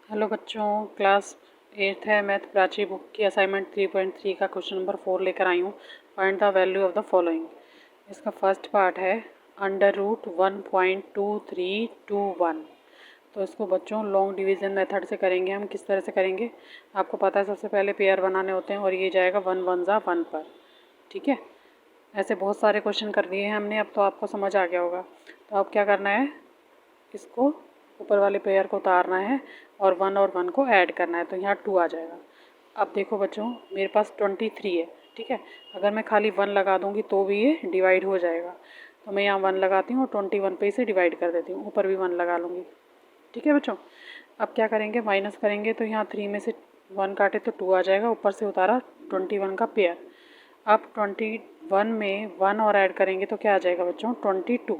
Hello बच्चों, class 8th है math Prachi book की असाइनमेंट 3.3 का क्वेश्चन नंबर 4 लेकर आई हूँ। Find the value of the following. इसका फर्स्ट पार्ट है √1.2321। तो इसको बच्चों लॉन्ग डिवीज़न मेथड से करेंगे। हम किस तरह से करेंगे आपको पता है। सबसे पहले पेयर बनाने होते हैं और ये जाएगा 1 1 ज़ा 1 पर। ठीक है, ऐसे बहुत सारे क्वेश्चन कर लिए हैं हमने, अब तो आपको समझ आ गया होगा। तो अब क्या करना है, इसको ऊपर वाले पेयर को उतारना है और 1 को ऐड करना है, तो यहाँ 2 आ जाएगा। अब देखो बच्चों, मेरे पास 23 है। ठीक है, अगर मैं खाली 1 लगा दूँगी तो भी ये डिवाइड हो जाएगा। तो मैं यहाँ 1 लगाती हूँ और 21 पे इसे डिवाइड कर देती हूँ, ऊपर भी 1 लगा लूँगी। ठीक है बच्चों, अब क्या करेंगे, माइनस करेंगे तो यहाँ 3 में से 1 काटे तो 2 आ जाएगा, ऊपर से उतारा 21 का पेयर। अब 21 में 1 और ऐड करेंगे तो क्या आ जाएगा बच्चों, 22।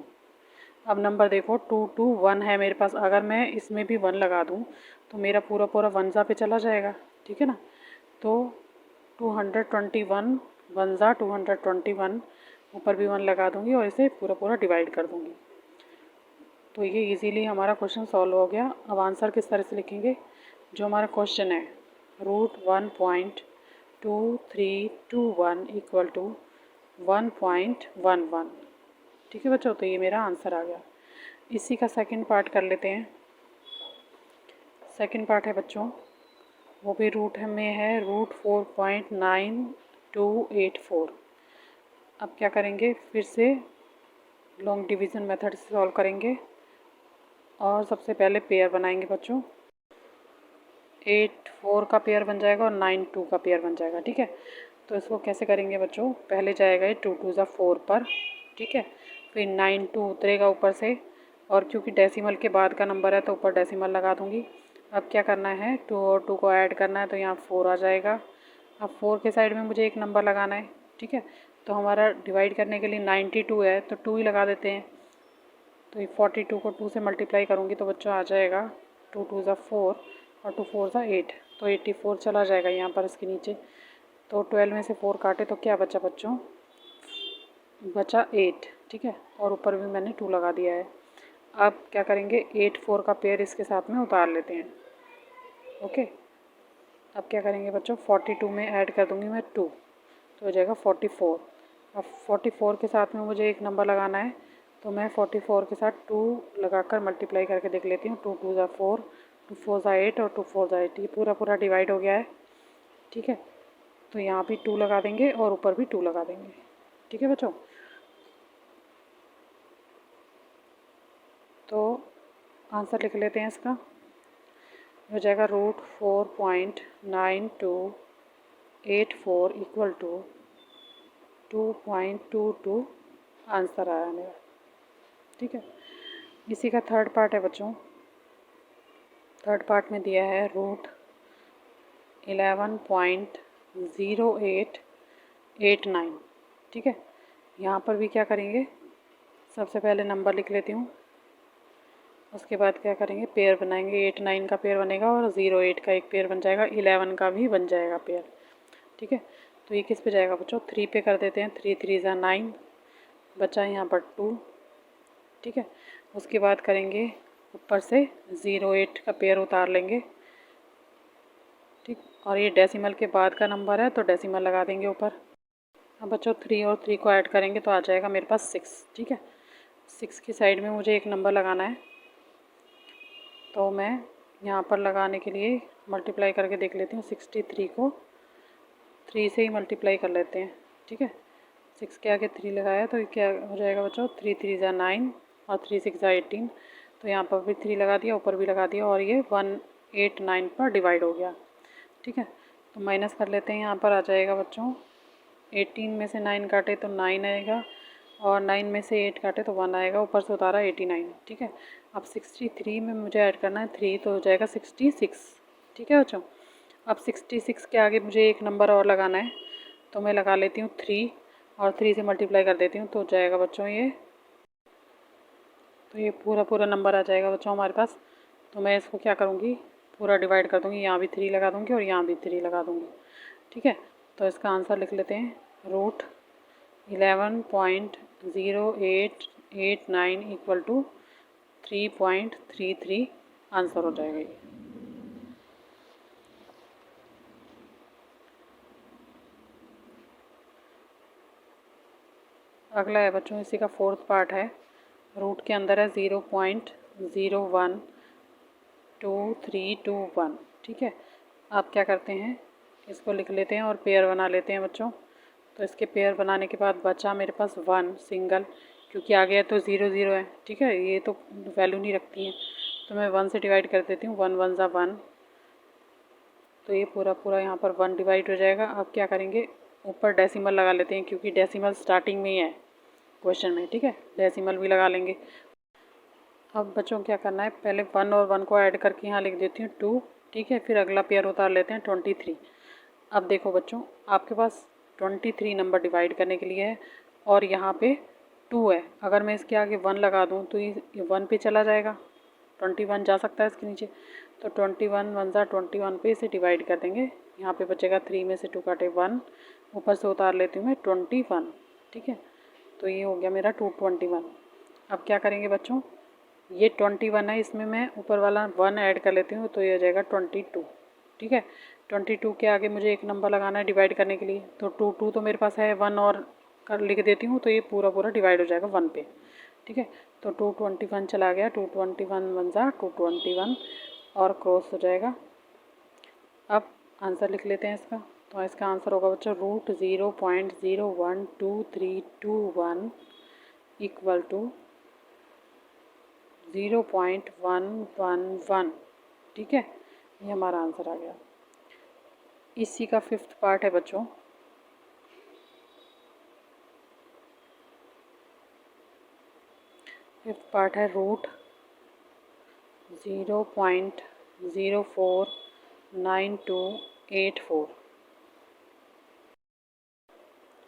अब नंबर देखो 2 2 1 है मेरे पास, अगर मैं इसमें भी 1 लगा दूँ तो मेरा पूरा 1 ज़ा पे चला जाएगा। ठीक है ना, तो 221 1 ज़ा 221, ऊपर भी 1 लगा दूँगी और इसे पूरा डिवाइड कर दूँगी। तो ये इजीली हमारा क्वेश्चन सॉल्व हो गया। अब आंसर किस तरह से लिखेंगे, जो हमारा क्वेश्चन है √1.2321 इक्वल टू 1.11। ठीक है बच्चों, तो ये मेरा आंसर आ गया। इसी का सेकंड पार्ट कर लेते हैं। सेकंड पार्ट है बच्चों, वो भी रूट में है √4.9284। अब क्या करेंगे, फिर से लॉन्ग डिवीज़न मेथड से सॉल्व करेंगे और सबसे पहले पेयर बनाएंगे बच्चों। 8 4 का पेयर बन जाएगा और 9 2 का पेयर बन जाएगा। ठीक है, तो इसको कैसे करेंगे बच्चों, पहले जाएगा ये 2 2 ज़ा 4 पर। ठीक है, फिर 9 2 उतरेगा ऊपर से, और क्योंकि डेसिमल के बाद का नंबर है तो ऊपर डेसिमल लगा दूँगी। अब क्या करना है, 2 और 2 को ऐड करना है, तो यहाँ 4 आ जाएगा। अब 4 के साइड में मुझे एक नंबर लगाना है। ठीक है, तो हमारा डिवाइड करने के लिए 92 है तो 2 ही लगा देते हैं। तो ये 42 को 2 से मल्टीप्लाई करूँगी तो बच्चों आ जाएगा 2 2 ज़ा 4 और 2 4 ज़ा 8, तो 84 चला जाएगा यहाँ पर इसके नीचे। तो 12 में से 4 काटे तो क्या बचा बच्चों, बचा 8। ठीक है, और ऊपर भी मैंने 2 लगा दिया है। अब क्या करेंगे, 8 4 का पेयर इसके साथ में उतार लेते हैं। ओके, अब क्या करेंगे बच्चों, 42 में ऐड कर दूँगी मैं 2, तो हो जाएगा 44। अब 44 के साथ में मुझे एक नंबर लगाना है, तो मैं 44 के साथ 2 लगाकर मल्टीप्लाई करके देख लेती हूँ। 2 2 ज़ा 4, 2 4 ज़ा 8 और 2 4 ज़ा 8, ये पूरा डिवाइड हो गया है। ठीक है, तो यहाँ भी 2 लगा देंगे और ऊपर भी 2 लगा देंगे। ठीक है बच्चों, तो आंसर लिख लेते हैं इसका। हो जाएगा √4.9284 इक्वल टू 2.22 आंसर आया मेरा। ठीक है, इसी का थर्ड पार्ट है बच्चों। थर्ड पार्ट में दिया है √11.0889। ठीक है, यहाँ पर भी क्या करेंगे, सबसे पहले नंबर लिख लेती हूँ, उसके बाद क्या करेंगे, पेयर बनाएंगे। 8 9 का पेयर बनेगा और 0 8 का एक पेयर बन जाएगा, 11 का भी बन जाएगा पेयर। ठीक है, तो ये किस पे जाएगा बच्चों, 3 पे कर देते हैं। 3 3 ज़ा 9, बचा यहाँ पर 2। ठीक है, उसके बाद करेंगे ऊपर से 0 8 का पेयर उतार लेंगे। ठीक, और ये डेसिमल के बाद का नंबर है तो डेसिमल लगा देंगे ऊपर। अब बच्चों 3 और 3 को ऐड करेंगे तो आ जाएगा मेरे पास 6। ठीक है, 6 की साइड में मुझे एक नंबर लगाना है, तो मैं यहाँ पर लगाने के लिए मल्टीप्लाई करके देख लेती हूँ। 63 को 3 से ही मल्टीप्लाई कर लेते हैं। ठीक है, 6 के आगे 3 लगाया तो क्या हो जाएगा बच्चों, 3 3 ज़ा 9 और 3 6 ज़ा 18, तो यहाँ पर भी 3 लगा दिया, ऊपर भी लगा दिया, और ये 189 पर डिवाइड हो गया। ठीक है, तो माइनस कर लेते हैं। यहाँ पर आ जाएगा बच्चों 18 में से 9 काटे तो 9 आएगा, और 9 में से 8 काटे तो 1 आएगा, ऊपर से उतारा 89। ठीक है, अब 63 में मुझे ऐड करना है 3, तो हो जाएगा 66। ठीक है बच्चों, अब 66 के आगे मुझे एक नंबर और लगाना है, तो मैं लगा लेती हूँ 3 और 3 से मल्टीप्लाई कर देती हूँ, तो हो जाएगा बच्चों ये, तो ये पूरा नंबर आ जाएगा बच्चों हमारे पास। तो मैं इसको क्या करूँगी, पूरा डिवाइड कर दूँगी, यहाँ भी 3 लगा दूँगी और यहाँ भी 3 लगा दूँगी। ठीक है, तो इसका आंसर लिख लेते हैं, √11.0889 इक्वल टू 3.33 आंसर हो जाएगा ये। अगला है बच्चों इसी का फोर्थ पार्ट है। रूट के अंदर है 0.012321, ठीक है। आप क्या करते हैं, इसको लिख लेते हैं और पेयर बना लेते हैं बच्चों। तो इसके पेयर बनाने के बाद बचा मेरे पास 1 सिंगल, क्योंकि आ गया तो 0 0 है, ठीक है, ये तो वैल्यू नहीं रखती है, तो मैं 1 से डिवाइड कर देती हूँ। 1 1 ज़ा 1, तो ये पूरा पूरा यहाँ पर 1 डिवाइड हो जाएगा। अब क्या करेंगे, ऊपर डेसिमल लगा लेते हैं, क्योंकि डेसिमल स्टार्टिंग में ही है क्वेश्चन में, ठीक है, डेसिमल भी लगा लेंगे। अब बच्चों क्या करना है, पहले 1 और 1 को ऐड करके यहाँ लिख देती हूँ 2, ठीक है। फिर अगला पेयर उतार लेते हैं 23। अब देखो बच्चों, आपके पास 23 नंबर डिवाइड करने के लिए है और यहाँ पे 2 है। अगर मैं इसके आगे 1 लगा दूँ तो ये 1 पे चला जाएगा, 21 जा सकता है इसके नीचे। तो 21 1 ज़ा 21 पे इसे डिवाइड कर देंगे। यहाँ पे बचेगा 3 में से 2 काटे 1, ऊपर से उतार लेती हूँ मैं 21, ठीक है। तो ये हो गया मेरा 221। अब क्या करेंगे बच्चों, ये 21 है, इसमें मैं ऊपर वाला 1 ऐड कर लेती हूँ, तो ये हो जाएगा 22, ठीक है। 22 के आगे मुझे एक नंबर लगाना है डिवाइड करने के लिए, तो 2 तो मेरे पास है, 1 और कर लिख देती हूँ, तो ये पूरा पूरा डिवाइड हो जाएगा 1 पे, ठीक है। तो 221 चला गया, 221 1 ज़ा 221 और क्रॉस हो जाएगा। अब आंसर लिख लेते हैं इसका। तो इसका आंसर होगा बच्चों √0.01231 इक्वल टू 0.111, ठीक है। ये हमारा आंसर आ गया। इसी का 5th पार्ट है बच्चों। फिफ्थ पार्ट है √0.049284।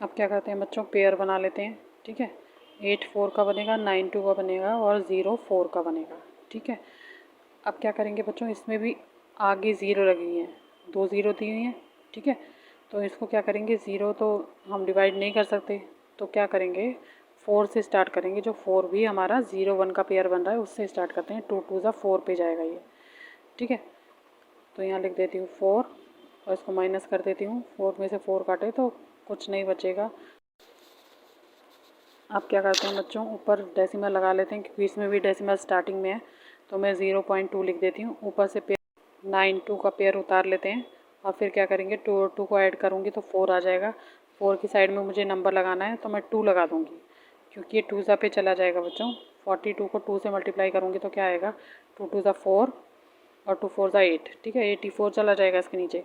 अब क्या करते हैं बच्चों, पेयर बना लेते हैं, ठीक है। 84 का बनेगा, 92 का बनेगा और 04 का बनेगा, ठीक है। अब क्या करेंगे बच्चों, इसमें भी आगे 0 लगी हैं, 2 0 दी हुई हैं, ठीक है। तो इसको क्या करेंगे, 0 तो हम डिवाइड नहीं कर सकते, तो क्या करेंगे 4 से स्टार्ट करेंगे। जो 4 भी हमारा 0 1 का पेयर बन रहा है उससे स्टार्ट करते हैं। 2 2 ज़ा 4 पे जाएगा ये, ठीक है। तो यहाँ लिख देती हूँ 4 और इसको माइनस कर देती हूँ। 4 में से 4 काटे तो कुछ नहीं बचेगा। अब क्या करते हैं बच्चों, ऊपर डेसिमल लगा लेते हैं, क्योंकि इसमें भी डेसिमल स्टार्टिंग में है, तो मैं 0.2 लिख देती हूँ। ऊपर से पेयर 9 2 का पेयर उतार लेते हैं और फिर क्या करेंगे, 2 और 2 को ऐड करूँगी तो 4 आ जाएगा। 4 की साइड में मुझे नंबर लगाना है, तो मैं 2 लगा दूँगी, क्योंकि ये 2 ज़ा पे चला जाएगा बच्चों। 42 को 2 से मल्टीप्लाई करूँगी तो क्या आएगा, 2 2 ज़ा 4 और 2 4 ज़ा 8, ठीक है। 84 चला जाएगा इसके नीचे,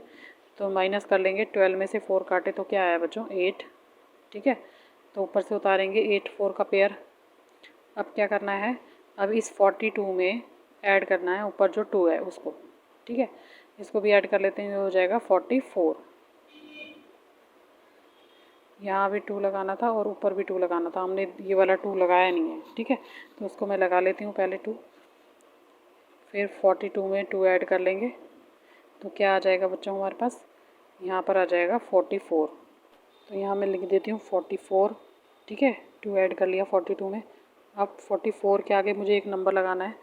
तो माइनस कर लेंगे। 12 में से 4 काटे तो क्या आया बच्चों, 8, ठीक है। तो ऊपर से उतारेंगे 8 4 का पेयर। अब क्या करना है, अब इस 42 में ऐड करना है ऊपर जो 2 है उसको, ठीक है। इसको भी ऐड कर लेते हैं, हो जाएगा 44। यहाँ भी 2 लगाना था और ऊपर भी 2 लगाना था, हमने ये वाला 2 लगाया नहीं है, ठीक है। तो उसको मैं लगा लेती हूँ पहले 2, फिर 42 में 2 ऐड कर लेंगे, तो क्या आ जाएगा बच्चों हमारे पास, यहाँ पर आ जाएगा 44। तो यहाँ मैं लिख देती हूँ 44, ठीक है। 2 ऐड कर लिया 42 में। अब 44 के आगे मुझे एक नंबर लगाना है,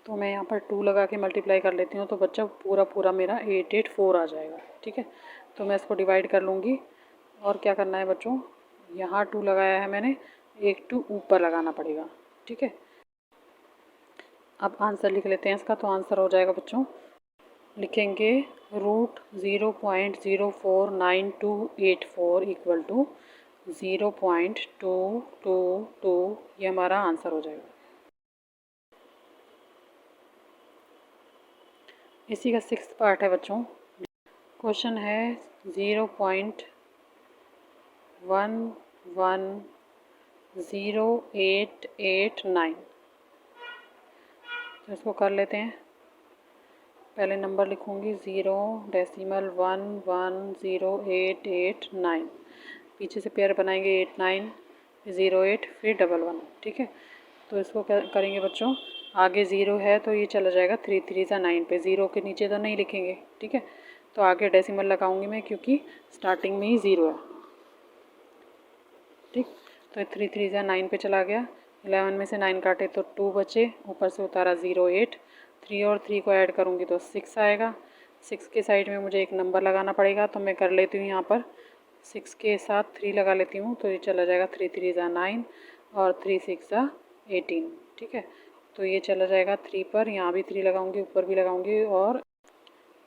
तो मैं यहाँ पर 2 लगा के मल्टीप्लाई कर लेती हूँ, तो बच्चा पूरा पूरा मेरा 884 आ जाएगा, ठीक है। तो मैं इसको डिवाइड कर लूँगी और क्या करना है बच्चों, यहाँ 2 लगाया है मैंने, एक 2 ऊपर लगाना पड़ेगा, ठीक है। अब आंसर लिख लेते हैं इसका। तो आंसर हो जाएगा बच्चों, लिखेंगे √0.049284 इक्वल टू 0.222, ये हमारा आंसर हो जाएगा। इसी का 6th पार्ट है बच्चों। क्वेश्चन है 0.110889। तो इसको कर लेते हैं। पहले नंबर लिखूँगी 0.110889। पीछे से पेयर बनाएंगे 8 9 08 फिर 1 1, ठीक है। तो इसको क्या करेंगे बच्चों, आगे 0 है तो ये चला जाएगा 3 3 ज़ा 9 पे, 0 के नीचे तो नहीं लिखेंगे, ठीक है। तो आगे डेसिमल लगाऊंगी मैं, क्योंकि स्टार्टिंग में ही 0 है, ठीक। तो 3 3 ज़ा 9 पे चला गया। 11 में से 9 काटे तो 2 बचे, ऊपर से उतारा 08। 3 और 3 को ऐड करूँगी तो 6 आएगा। 6 के साइड में मुझे एक नंबर लगाना पड़ेगा, तो मैं कर लेती हूँ यहाँ पर 6 के साथ 3 लगा लेती हूँ, तो ये चला जाएगा 3 3 ज़ा 9 और 3 6 ज़ा 18। ठीक है, तो ये चला जाएगा 3 पर, यहाँ भी 3 लगाऊंगी, ऊपर भी लगाऊंगी और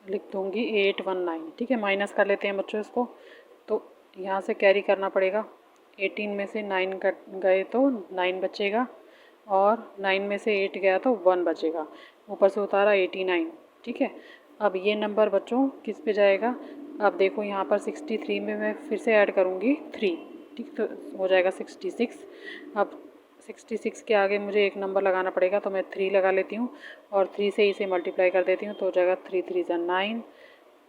लिख दूँगी 819। ठीक है, माइनस कर लेते हैं बच्चों इसको। तो यहाँ से कैरी करना पड़ेगा, 18 में से 9 कट गए तो 9 बचेगा और 9 में से 8 गया तो 1 बचेगा, ऊपर से उतारा 89। ठीक है, अब ये नंबर बच्चों किस पे जाएगा? अब देखो यहाँ पर 63 में मैं फिर से ऐड करूँगी 3। ठीक, तो हो जाएगा 66। अब 66 के आगे मुझे एक नंबर लगाना पड़ेगा, तो मैं 3 लगा लेती हूँ और 3 से इसे मल्टीप्लाई कर देती हूँ, तो हो जाएगा 3 3 ज़ा 9,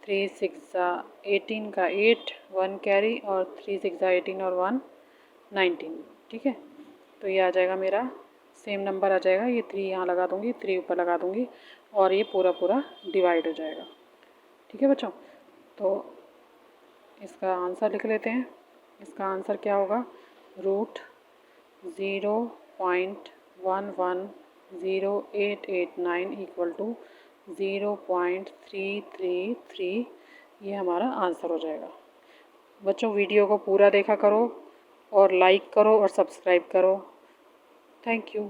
3 6 ज़ा 18 का 8, 1 कैरी और 3 6 ज़ा 18 और 1 19। ठीक है, तो ये आ जाएगा मेरा सेम नंबर आ जाएगा। ये 3 यहाँ लगा दूँगी, 3 ऊपर लगा दूँगी और ये पूरा पूरा डिवाइड हो जाएगा। ठीक है बच्चों, तो इसका आंसर लिख लेते हैं। इसका आंसर क्या होगा? √1108889 इक्वल टू 0.333। ये हमारा आंसर हो जाएगा। बच्चों वीडियो को पूरा देखा करो और लाइक करो और सब्सक्राइब करो। Thank you.